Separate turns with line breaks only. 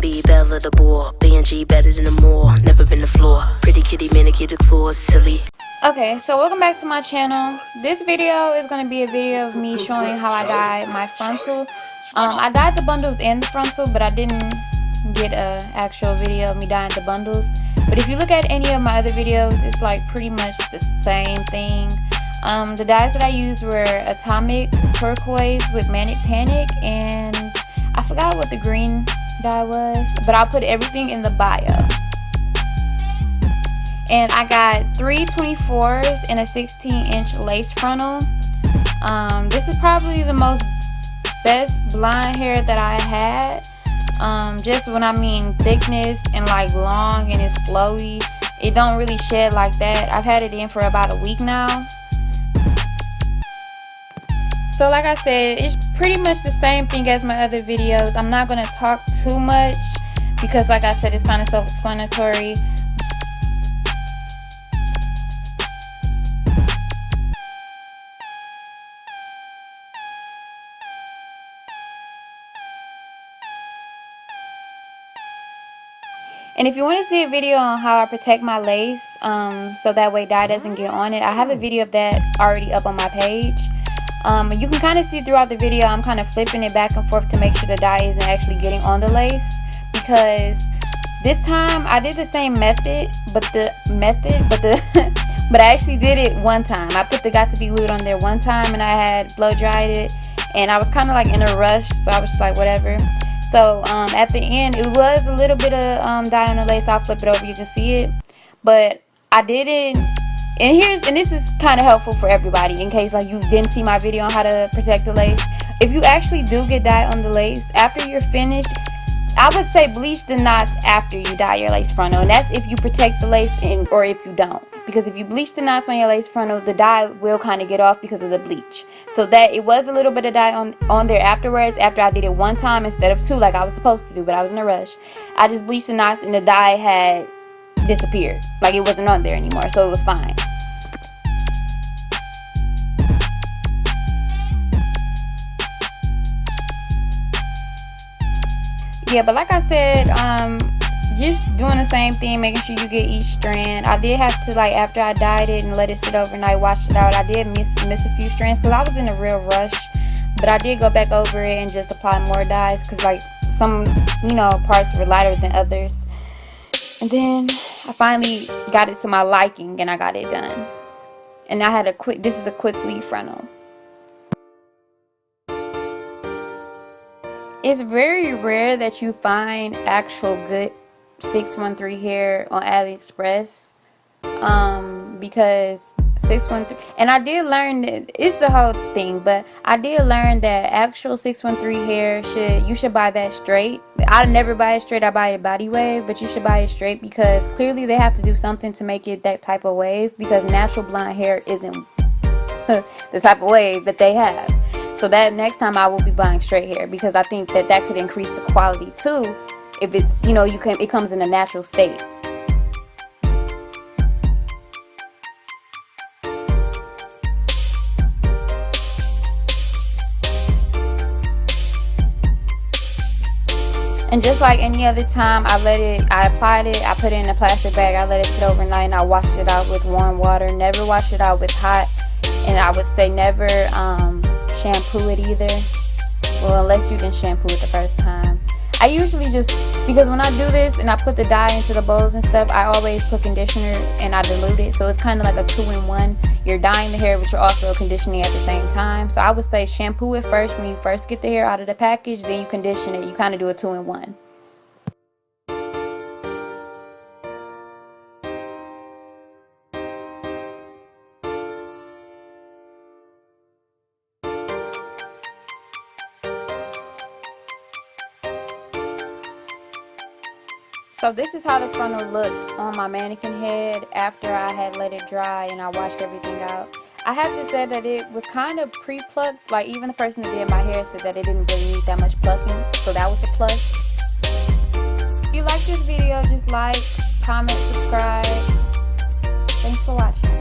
B, Bella the boar. B&G better than the Moor. Never been the floor. Pretty kitty, manicured claws, silly.
Okay, so welcome back to my channel. This video is going to be a video of me showing how I dyed my frontal. I dyed the bundles and the frontal, but I didn't get an actual video of me dyeing the bundles. But if you look at any of my other videos, it's like pretty much the same thing. The dyes that I used were Atomic, Turquoise with Manic, and I forgot what the green dye was, but I'll put everything in the bio. And I got 3 24s and a 16-inch lace frontal. This is probably the best blonde hair that I had. Just when I mean thickness and like long and it's flowy, it don't really shed like that. I've had it in for about a week now. So like I said, it's pretty much the same thing as my other videos. I'm not going to talk too much because like I said, it's kind of self-explanatory. And if you want to see a video on how I protect my lace, so that way dye doesn't get on it, I have a video of that already up on my page. You can kind of see throughout the video, I'm kind of flipping it back and forth to make sure the dye isn't actually getting on the lace. Because this time I did the same method, but I actually did it one time. I put the Got To Be Glued on there one time and I had blow dried it. And I was kind of like in a rush, so I was just like whatever. So at the end, it was a little bit of dye on the lace. I'll flip it over, you can see it. But I didn't, and this is kind of helpful for everybody in case like you didn't see my video on how to protect the lace. If you actually do get dye on the lace, after you're finished, I would say bleach the knots after you dye your lace frontal. And that's if you protect the lace or if you don't. Because if you bleach the knots on your lace frontal, the dye will kind of get off because of the bleach. So that it was a little bit of dye on there afterwards, after I did it one time instead of two like I was supposed to do, but I was in a rush. I just bleached the knots and the dye had disappeared. Like it wasn't on there anymore, so it was fine. Yeah, but like I said, just doing the same thing, making sure you get each strand. I did have to, like, after I dyed it and let it sit overnight, wash it out, I did miss a few strands because I was in a real rush. But I did go back over it and just apply more dyes because, like, some, parts were lighter than others. And then I finally got it to my liking and I got it done. And I had this is a quick weave frontal. It's very rare that you find actual good 613 hair on AliExpress, because 613, and I did learn that it's the whole thing, but I did learn that actual 613 hair you should buy that straight. I never buy it straight, I buy it body wave, but you should buy it straight because clearly they have to do something to make it that type of wave, because natural blonde hair isn't the type of wave that they have. So that next time I will be buying straight hair because I think that could increase the quality too. If it's, it comes in a natural state. And just like any other time, I applied it, I put it in a plastic bag, I let it sit overnight, and I washed it out with warm water. Never wash it out with hot, and I would say never shampoo it either. Well, unless you didn't shampoo it the first time. I usually just, because when I do this and I put the dye into the bowls and stuff, I always put conditioner and I dilute it. So it's kind of like a 2-in-1. You're dyeing the hair, but you're also conditioning at the same time. So I would say shampoo it first when you first get the hair out of the package, then you condition it. You kind of do a 2-in-1. So this is how the frontal looked on my mannequin head after I had let it dry and I washed everything out. I have to say that it was kind of pre-plucked. Like even the person that did my hair said that it didn't really need that much plucking. So that was a plus. If you like this video, just like, comment, subscribe. Thanks for watching.